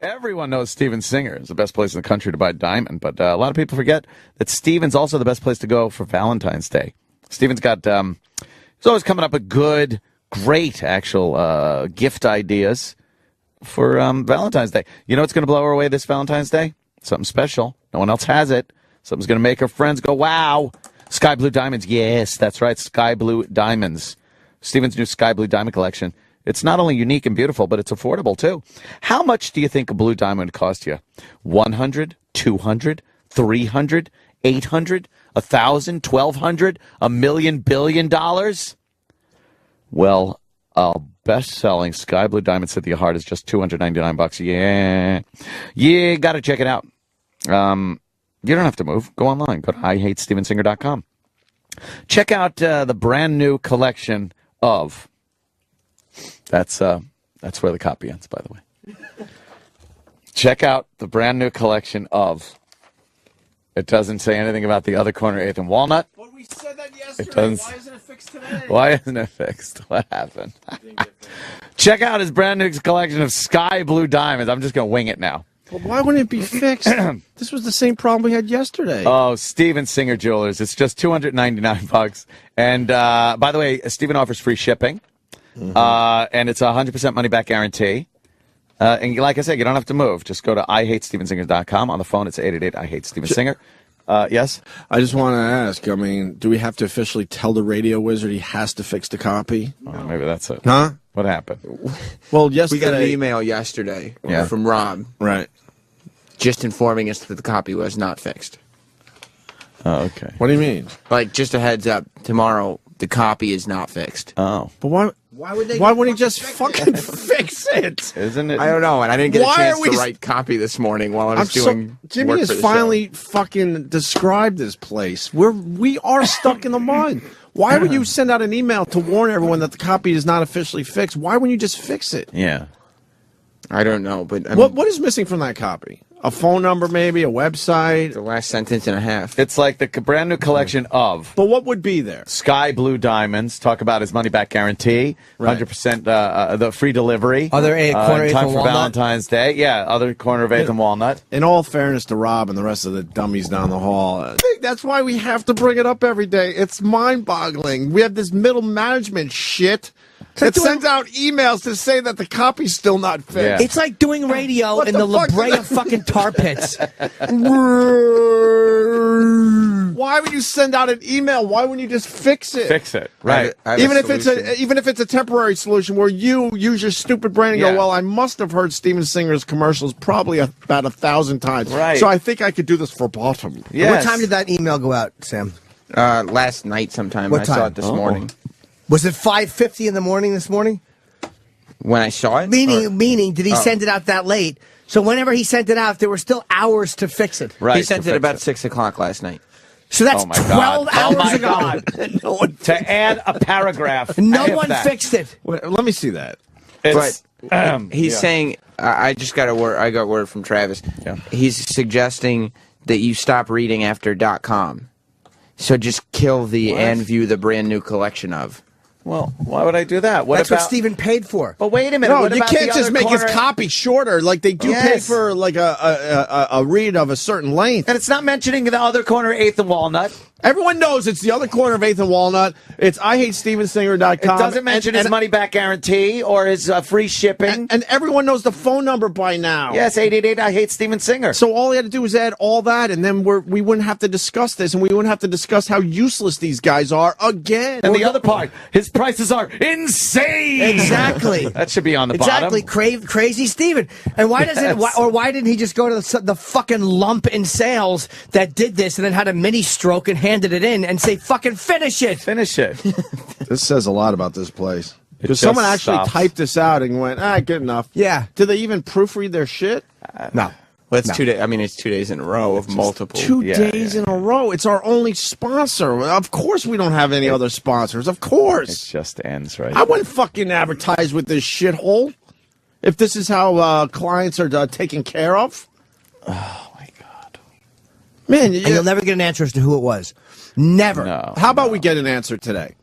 Everyone knows Steven Singer is the best place in the country to buy a diamond, but a lot of people forget that Steven's also the best place to go for Valentine's Day. Steven's got, he's always coming up with good, great actual gift ideas for Valentine's Day. You know what's going to blow her away this Valentine's Day? Something special. No one else has it. Something's going to make her friends go, wow. Sky Blue Diamonds. Yes, that's right. Sky Blue Diamonds. Steven's new Sky Blue Diamond collection. It's not only unique and beautiful, but it's affordable, too. How much do you think a blue diamond would cost you? 100, 200, 300, 800, 1,000, 1,200, $1 million, billion? Well, a best-selling Sky Blue Diamond Cynthia Hart is just $299. Yeah, got to check it out. You don't have to move. Go online. Go to IHateStevenSinger.com. Check out the brand new collection of... That's where the copy ends, by the way. Check out the brand new collection of... It doesn't say anything about the other corner, 8th and Walnut. Well, we said that yesterday. Why isn't it fixed today? Why isn't it fixed? What happened? Check out his brand new collection of Sky Blue Diamonds. I'm just going to wing it now. Well, why wouldn't it be fixed? This was the same problem we had yesterday. Oh, Steven Singer Jewelers. It's just $299. And by the way, Steven offers free shipping. And it's a 100% money-back guarantee. And like I said, you don't have to move. Just go to IHateStevenSinger.com. On the phone, it's 888-I-HATE-StevenSinger. Yes? I just want to ask, I mean, do we have to officially tell the radio wizard he has to fix the copy? Oh, maybe that's it. Huh? What happened? Well, yesterday... We got an email yesterday from Rob. Right. Just informing us that the copy was not fixed. Oh, okay. What do you mean? Like, just a heads up, tomorrow, the copy is not fixed. Oh. But why wouldn't he just fucking fix it? Isn't it? I don't know, and I didn't get a chance to write copy this morning while I was doing Jimmy work has for the finally fucking described this place. We are stuck in the mud. Why would you send out an email to warn everyone that the copy is not officially fixed? Why wouldn't you just fix it? Yeah. I don't know, but... What is missing from that copy? A phone number, maybe? A website? The last sentence and a half. It's like the brand new collection of... But what would be there? Sky Blue Diamonds. Talk about his money-back guarantee. Right. 100% the free delivery. Other corner time for for Walnut. Valentine's Day. Yeah, other corner of 8th and Walnut. In all fairness to Rob and the rest of the dummies down the hall, I think that's why we have to bring it up every day. It's mind-boggling. We have this middle management shit that sends out emails to say that the copy's still not fixed. Yeah. It's like doing radio in the La Brea fucking tar pits. Why would you send out an email? Why wouldn't you just fix it? Fix it. Right. I have Even a if it's a temporary solution where you use your stupid brain and Yeah. go, well, I must have heard Steven Singer's commercials probably about 1,000 times. Right. So I think I could do this for bottom. Yes. What time did that email go out, Sam? last night sometime. What I saw time? it this morning. Was it 5:50 in the morning this morning? When I saw it? Meaning, did he send it out that late? So whenever he sent it out, there were still hours to fix it. Right. He sent it about 6 o'clock last night. So that's Oh my 12 God. hours Oh my ago. God. No one, To add a paragraph. no if one that. fixed it. Wait, let me see that. It's, He's saying, I just got I got word from Travis. Yeah. He's suggesting that you stop reading after .com. So just kill the and view the brand new collection of. well, why would I do that? That's what Steven paid for. But wait a minute. No, what you about can't the just other make his corner? copy shorter. Like they do pay Yes. for like a read of a certain length. And it's not mentioning the other corner, 8th and Walnut. Everyone knows it's the other corner of 8th and Walnut. It's IHateStevenSinger.com. It doesn't mention his money back guarantee or his free shipping. And everyone knows the phone number by now. Yes, 888 I hate Steven Singer. So all he had to do was add all that, and then we wouldn't have to discuss this, and we wouldn't have to discuss how useless these guys are again. And the other part, his prices are insane. Exactly. That should be on the Exactly, bottom. crazy Steven. And why doesn't why didn't he just go to the fucking lump in sales that did this and then had a mini stroke and handed it in and say fucking finish it? Finish it. This says a lot about this place. Because just someone actually stops. typed this out and went, good enough. Yeah. Did they even proofread their shit? No. Well, it's 2 days. I mean, it's 2 days in a row of multiple. 2 days in a row. It's our only sponsor. Of course we don't have any other sponsors. Of course. It just ends right. I wouldn't fucking advertise with this shithole if this is how clients are taken care of. Oh, my God. Man, And you'll never get an answer as to who it was. Never. No. how about we get an answer today?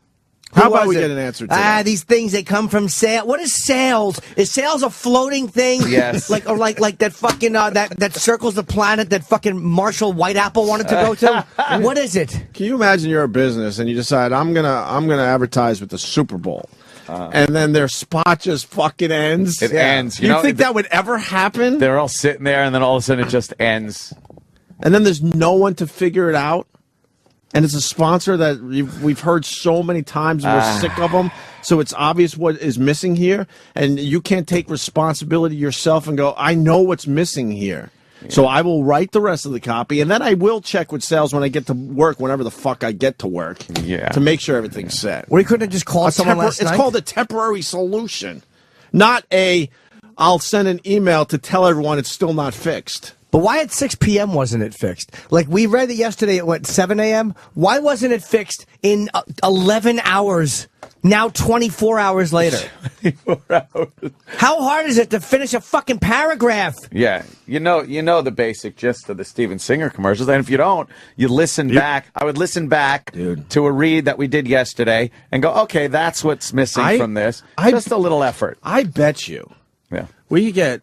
How about was we it? get an answer to that? These things that come from sales. What is sales? Is sales a floating thing? Yes. Like that fucking that circles the planet that fucking Marshall Whiteapple wanted to go to. What is it? Can you imagine you're a business and you decide I'm gonna advertise with the Super Bowl, and then their spot just fucking ends? It ends. You think that would ever happen? They're all sitting there, and then all of a sudden it just ends. And then there's no one to figure it out. And it's a sponsor that we've heard so many times and we're sick of them. So it's obvious what is missing here. And you can't take responsibility yourself and go, I know what's missing here. Yeah. So I will write the rest of the copy. And then I will check with sales when I get to work, whenever the fuck I get to work. Yeah. To make sure everything's set. Well, you couldn't have just called someone last night? It's called a temporary solution. Not I'll send an email to tell everyone it's still not fixed. But why at 6 p.m. wasn't it fixed? Like, we read it yesterday at, 7 a.m.? Why wasn't it fixed in 11 hours, now 24 hours later? 24 hours. How hard is it to finish a fucking paragraph? Yeah. You know the basic gist of the Steven Singer commercials. And if you don't, you listen back. I would listen back to a read that we did yesterday and go, okay, that's what's missing from this. Just a little effort. I bet you. Yeah. We get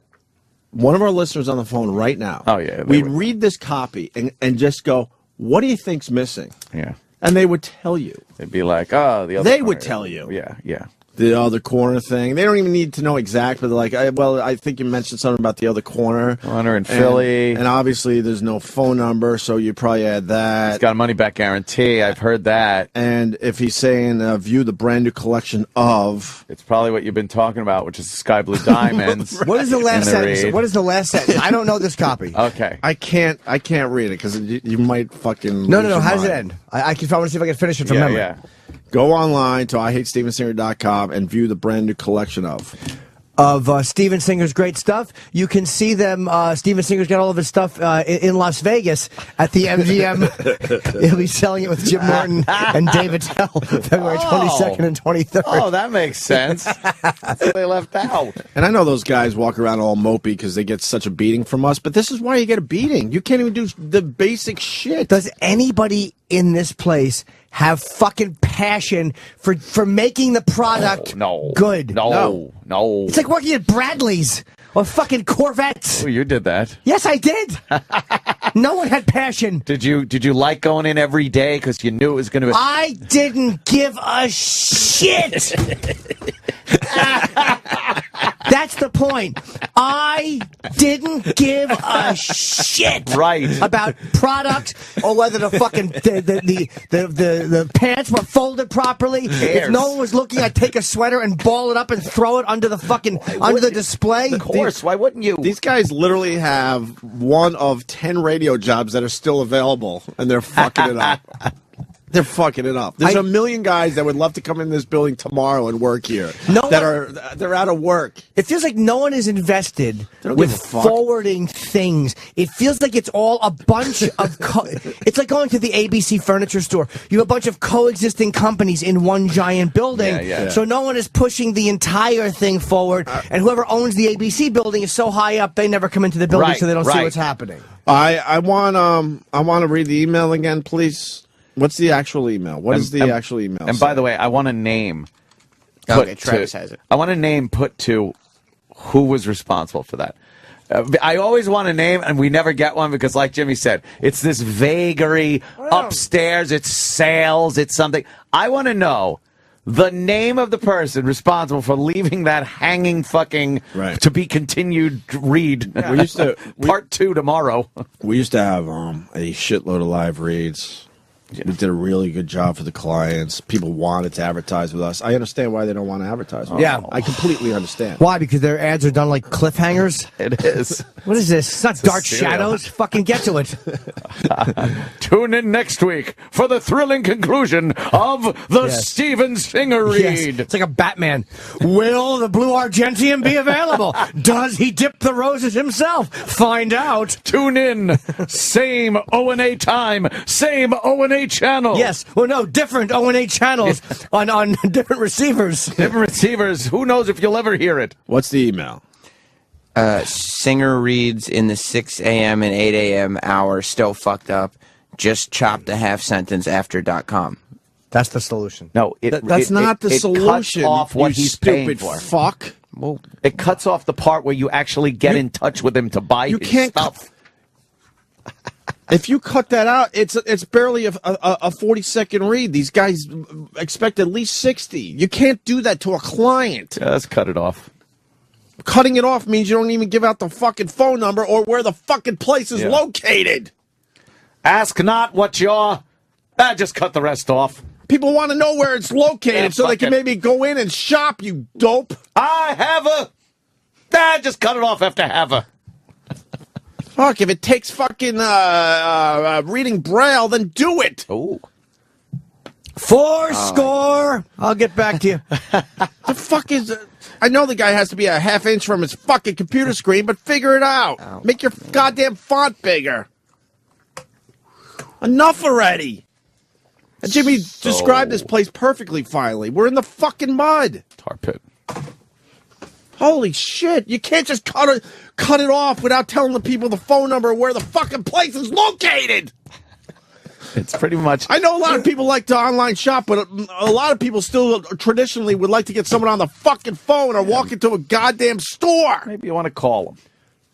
one of our listeners on the phone right now. Oh, yeah. We read this copy and just go, what do you think's missing? Yeah. And they would tell you. They'd be like, oh, the other They corner. would tell you. Yeah, yeah. The other corner thing. They don't even need to know exactly. They're like, I think you mentioned something about the other corner. Corner in Philly. And obviously there's no phone number, so you probably add that. He's got a money-back guarantee. I've heard that. And if he's saying view the brand new collection of... It's probably what you've been talking about, which is the Sky Blue Diamonds. What is the last sentence? What is the last sentence? I don't know this copy. Okay. I can't read it because you might fucking... No. How does it end? I want to see if I can finish it from memory. Yeah. Go online to IHateStevenSinger.com and view the brand new collection of Steven Singer's great stuff. You can see them. Steven Singer's got all of his stuff in Las Vegas at the MGM. He'll be selling it with Jim Norton and David Tell February 22nd and 23rd. Oh, that makes sense. That's what they left out. And I know those guys walk around all mopey because they get such a beating from us, but this is why you get a beating. You can't even do the basic shit. Does anybody in this place have fucking passion for making the product good? No. It's like working at Bradley's or fucking Corvettes. Oh, you did that. Yes, I did. No one had passion. Did you like going in every day because you knew it was going to be... I didn't give a shit. That's the point. I didn't give a shit about product or whether the fucking the pants were folded properly. If no one was looking, I'd take a sweater and ball it up and throw it under the fucking under the display. Of course, why wouldn't you? These guys literally have one of 10 radio jobs that are still available, and they're fucking it up. They're fucking it up. There's a million guys that would love to come in this building tomorrow and work here. They're out of work. It feels like no one is invested with forwarding things. It feels like it's all a bunch of... it's like going to the ABC furniture store. You have a bunch of coexisting companies in one giant building. Yeah. So no one is pushing the entire thing forward. And whoever owns the ABC building is so high up, they never come into the building, so they don't see what's happening. I want to read the email again, please. What's the actual email? What is the actual email? And by the way, I want a name. Okay, Travis has it. I want a name put to who was responsible for that. I always want a name, and we never get one because, like Jimmy said, it's this vagary upstairs. It's sales. It's something. I want to know the name of the person responsible for leaving that hanging fucking to be continued read. Yeah. Part 2 tomorrow. We used to have a shitload of live reads. Yeah. We did a really good job for the clients. People wanted to advertise with us. I understand why they don't want to advertise with us. I completely understand. Why? Because their ads are done like cliffhangers? It is. What is this? It's not Dark Shadows. Fucking get to it. Tune in next week for the thrilling conclusion of the Steven Singer read. It's like a Batman. Will the Blue Argentium be available? Does he dip the roses himself? Find out. Tune in. Same O&A time. Same O&A channel. Yes. Well, no, different O&A channels on different receivers. Different receivers. Who knows if you'll ever hear it? What's the email? Singer reads in the 6 a.m. and 8 a.m. hour, still fucked up. Just chopped a half sentence after .com. That's the solution. No, that's not the solution. It cuts off what you he's paying stupid for. Fuck. Well, it cuts off the part where you actually get in touch with him to buy his stuff. If you cut that out, it's barely a 40-second read. These guys expect at least 60. You can't do that to a client. Yeah, let's cut it off. Cutting it off means you don't even give out the fucking phone number or where the fucking place is located. Ask not what you're... just cut the rest off. People want to know where it's located so they can maybe go in and shop, you dope. I have a... just cut it off after have a... Fuck, if it takes fucking reading Braille, then do it. Oh. Fourscore. I'll get back to you. The fuck is... I know the guy has to be a half inch from his fucking computer screen, but figure it out. Oh, Make your goddamn font bigger. Enough already. And Jimmy described this place perfectly finally. We're in the fucking mud. Tar pit. Holy shit. You can't just cut it off without telling the people the phone number where the fucking place is located. It's pretty much... I know a lot of people like to online shop, but a lot of people still traditionally would like to get someone on the fucking phone or walk into a goddamn store. Maybe you want to call them.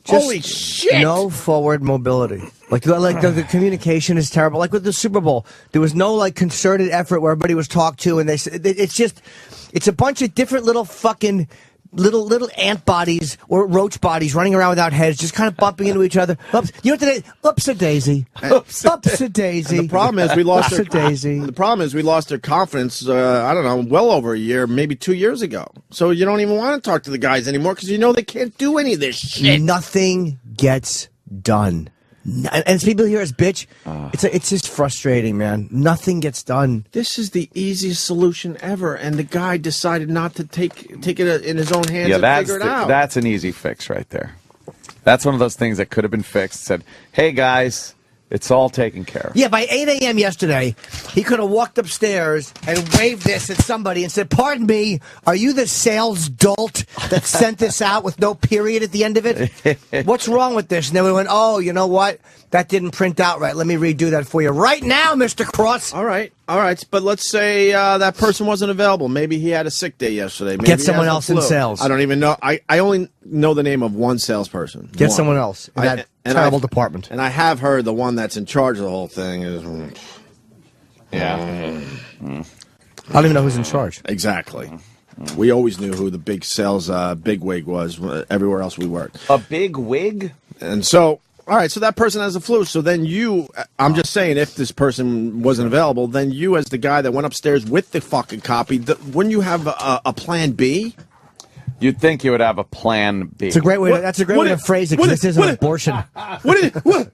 Holy shit. No forward mobility. Like the communication is terrible. Like with the Super Bowl, there was no like concerted effort where everybody was talked to, and it's a bunch of different little fucking little ant bodies or roach bodies running around without heads, just kind of bumping into each other. Oops, you know what today? Oops a daisy. Oops a daisy. And the problem is we lost their daisy. The problem is we lost their confidence. I don't know, well over a year, maybe 2 years ago. So you don't even want to talk to the guys anymore because you know they can't do any of this shit. Nothing gets done. And people hear us bitch. It's just frustrating, man. Nothing gets done. This is the easiest solution ever, and the guy decided not to take it in his own hands and figure it out. That's an easy fix right there. That's one of those things that could have been fixed. Said, hey guys, it's all taken care of. Yeah, by 8 a.m. yesterday, he could have walked upstairs and waved this at somebody and said, pardon me, are you the sales dolt that sent this out with no period at the end of it? What's wrong with this? And then we went, oh, you know what? That didn't print out right. Let me redo that for you right now, Mr. Cross. All right. But let's say that person wasn't available. Maybe he had a sick day yesterday. Maybe Get someone else in sales. I don't even know. I only know the name of one salesperson. Get someone else in that terrible department. And I have heard the one that's in charge of the whole thing is... I don't even know who's in charge. Exactly. We always knew who the big sales bigwig was everywhere else we worked. A big wig? And so... All right, so that person has the flu. So then I'm just saying, if this person wasn't available, then you, as the guy that went upstairs with the fucking copy, wouldn't you have a plan B? You'd think you would have a plan B. It's a great way. That's a great way to phrase it. Because this is an abortion. Wouldn't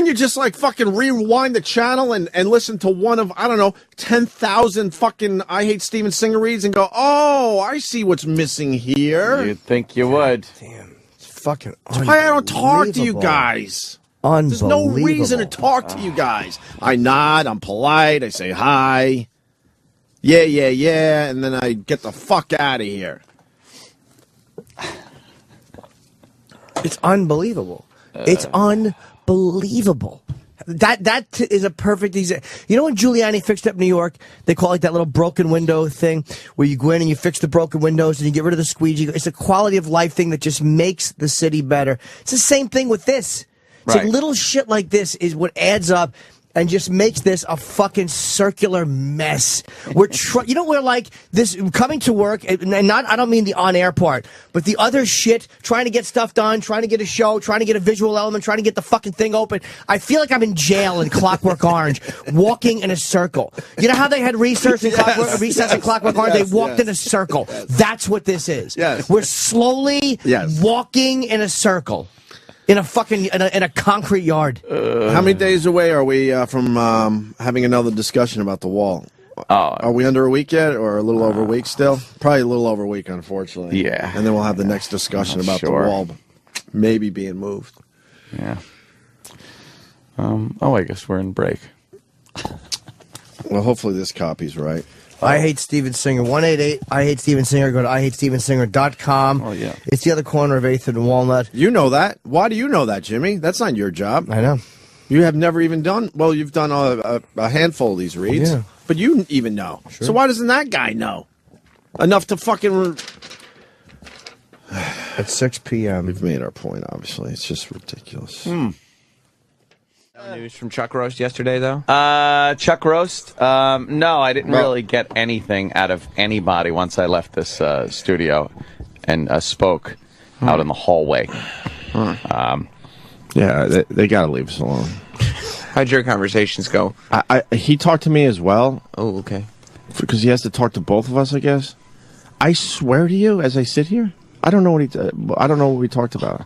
you just like fucking rewind the channel and listen to one of, I don't know, 10,000 fucking I Hate Steven Singer reads and go, oh, I see what's missing here. You'd think you would. Damn. Fucking That's why I don't talk to you guys. There's no reason to talk to you guys. I nod, I'm polite, I say hi. Yeah, and then I get the fuck out of here. It's unbelievable. It's unbelievable. That is a perfect example. You know when Giuliani fixed up New York, they call it that little broken window thing where you go in and you fix the broken windows and you get rid of the squeegee. It's a quality of life thing that just makes the city better. It's the same thing with this. It's like little shit like this is what adds up and just makes this a fucking circular mess. We're we're like this coming to work, and not, I don't mean the on-air part, but the other shit, trying to get stuff done, trying to get a show, trying to get a visual element, trying to get the fucking thing open. I feel like I'm in jail in Clockwork Orange, walking in a circle. You know how they had recess in Clockwork Orange? They walked in a circle. That's what this is. We're slowly walking in a circle. In a fucking in a concrete yard. How many days away are we from having another discussion about the wall? Are we under a week yet, or a little over a week still? Probably a little over a week, unfortunately. Yeah. And then we'll have the next discussion about the wall maybe being moved. Yeah. I guess we're in break. Well, hopefully this copy's right. I Hate Steven Singer. 188 I Hate Steven Singer. Go to IHateStevenSinger.com. Oh, yeah. It's the other corner of 8th and Walnut. You know that. Why do you know that, Jimmy? That's not your job. I know. You have never even done... Well, you've done a handful of these reads. Yeah. but you even know. Sure. So why doesn't that guy know enough to fucking? At 6 p.m. We've made our point. Obviously, it's just ridiculous. No news from Chuck Roast yesterday, though? Chuck Roast? No, I didn't really get anything out of anybody once I left this studio and spoke out in the hallway. Yeah, they got to leave us alone. How'd your conversations go? He talked to me as well. Oh, okay. Because he has to talk to both of us, I guess. I swear to you, as I sit here, I don't know what we talked about.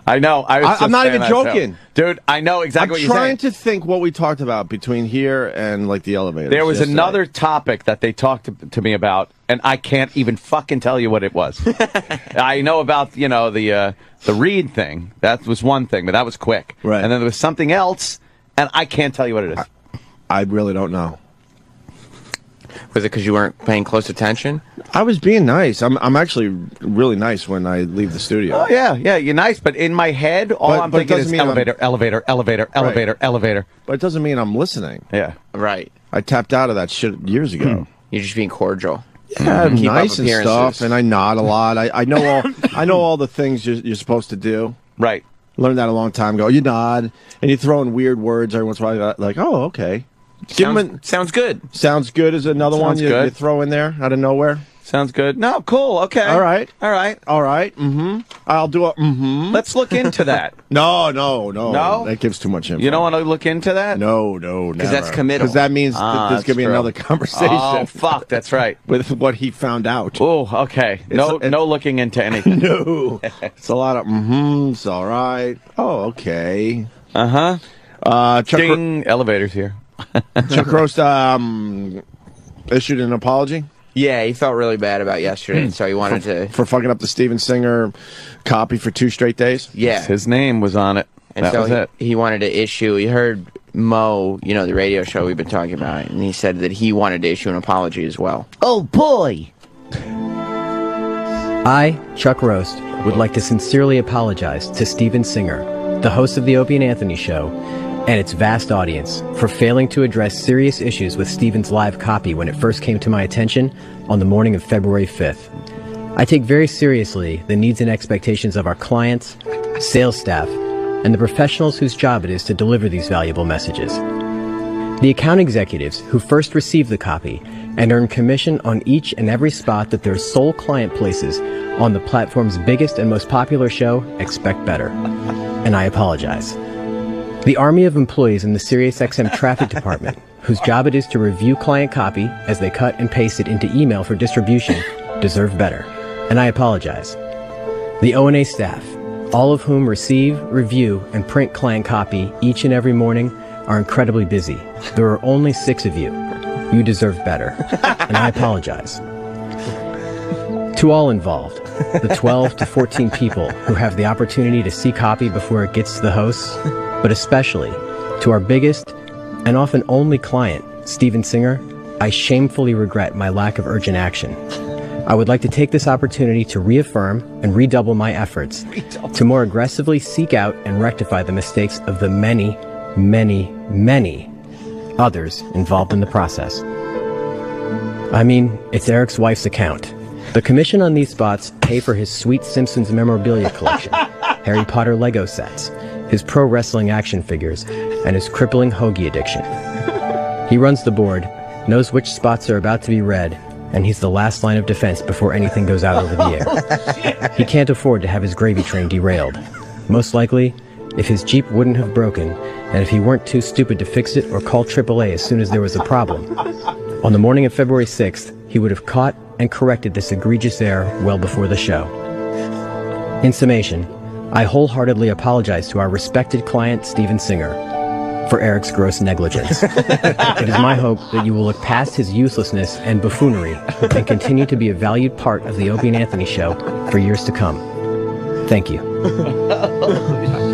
I know. I'm not even joking, dude. I know exactly what you're saying. I'm trying to think what we talked about between here and like the elevator. There was another topic that they talked to me about, and I can't even fucking tell you what it was. I know about the Reed thing. That was one thing, but that was quick. Right. And then there was something else, and I can't tell you what it is. I really don't know. Was it because you weren't paying close attention? I was being nice. I'm actually really nice when I leave the studio. Oh yeah, you're nice, but in my head, all I'm thinking is elevator, elevator, elevator, elevator, elevator. But it doesn't mean I'm listening. Yeah, right. I tapped out of that shit years ago. You're just being cordial. Yeah, I'm nice and stuff, and I nod a lot. I know all the things you're supposed to do. Right. Learned that a long time ago. You nod, and you throw in weird words every once in a while. Like, oh, okay. Sounds good. Sounds good is another one you throw in there out of nowhere. Sounds good. No, cool. Okay. All right. Mm-hmm. I'll do a mm-hmm. Let's look into that. No. No? That gives too much info. You don't want to look into that? No, never. Because that's committal. Because that means there's going to be another conversation. Oh, fuck. That's right. With what he found out. Oh, okay. No looking into anything. No. It's a lot of mm-hm's. All right. Oh, okay. Uh-huh. Ding. Elevators here. Chuck Roast issued an apology. Yeah, he felt really bad about yesterday, so he wanted for fucking up the Steven Singer copy for 2 straight days. Yeah, his name was on it. And that so was it. He wanted to issue. He heard Mo, the radio show we've been talking about, and he said that he wanted to issue an apology as well. Oh boy! I, Chuck Roast, would like to sincerely apologize to Steven Singer, the host of the Opie and Anthony Show, and its vast audience for failing to address serious issues with Steven's live copy when it first came to my attention on the morning of February 5th. I take very seriously the needs and expectations of our clients, sales staff, and the professionals whose job it is to deliver these valuable messages. The account executives who first receive the copy and earn commission on each and every spot that their sole client places on the platform's biggest and most popular show expect better. And I apologize. The army of employees in the SiriusXM traffic department, whose job it is to review client copy as they cut and paste it into email for distribution, deserve better. And I apologize. The O&A staff, all of whom receive, review, and print client copy each and every morning, are incredibly busy. There are only 6 of you. You deserve better. And I apologize. To all involved, the 12 to 14 people who have the opportunity to see copy before it gets to the hosts, but especially to our biggest and often only client, Steven Singer, I shamefully regret my lack of urgent action. I would like to take this opportunity to reaffirm and redouble my efforts to more aggressively seek out and rectify the mistakes of the many, many, many others involved in the process. I mean, it's Eric's wife's account. The commission on these spots pay for his sweet Simpsons memorabilia collection, Harry Potter Lego sets, his pro wrestling action figures, and his crippling hoagie addiction. He runs the board, knows which spots are about to be read, and he's the last line of defense before anything goes out over the air. He can't afford to have his gravy train derailed. Most likely, if his Jeep wouldn't have broken, and if he weren't too stupid to fix it or call AAA as soon as there was a problem, on the morning of February 6th, he would have caught and corrected this egregious error well before the show. In summation, I wholeheartedly apologize to our respected client, Steven Singer, for Eric's gross negligence. It is my hope that you will look past his uselessness and buffoonery and continue to be a valued part of the Opie and Anthony Show for years to come. Thank you.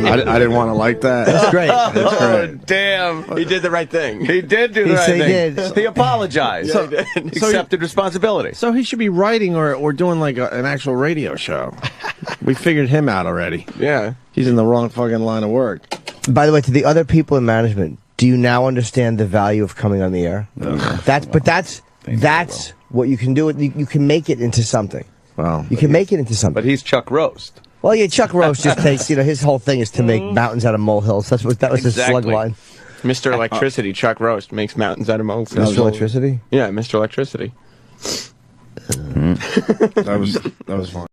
I didn't want to like that. That's great. That's great. Oh, damn. He did the right thing. He did do the right thing. did. He apologized. Accepted responsibility. So he should be writing or doing like an actual radio show. We figured him out already. Yeah. He's in the wrong fucking line of work. By the way, to the other people in management, Do you now understand the value of coming on the air? That's what you can do. You can make it into something. Wow. You can make it into something. But he's Chuck Roast. Well, yeah, Chuck Roast just takes, his whole thing is to make mountains out of molehills. That was his slug line. Mr. Electricity, Chuck Roast, makes mountains out of molehills. Mr. Electricity? Yeah, Mr. Electricity. That was fun.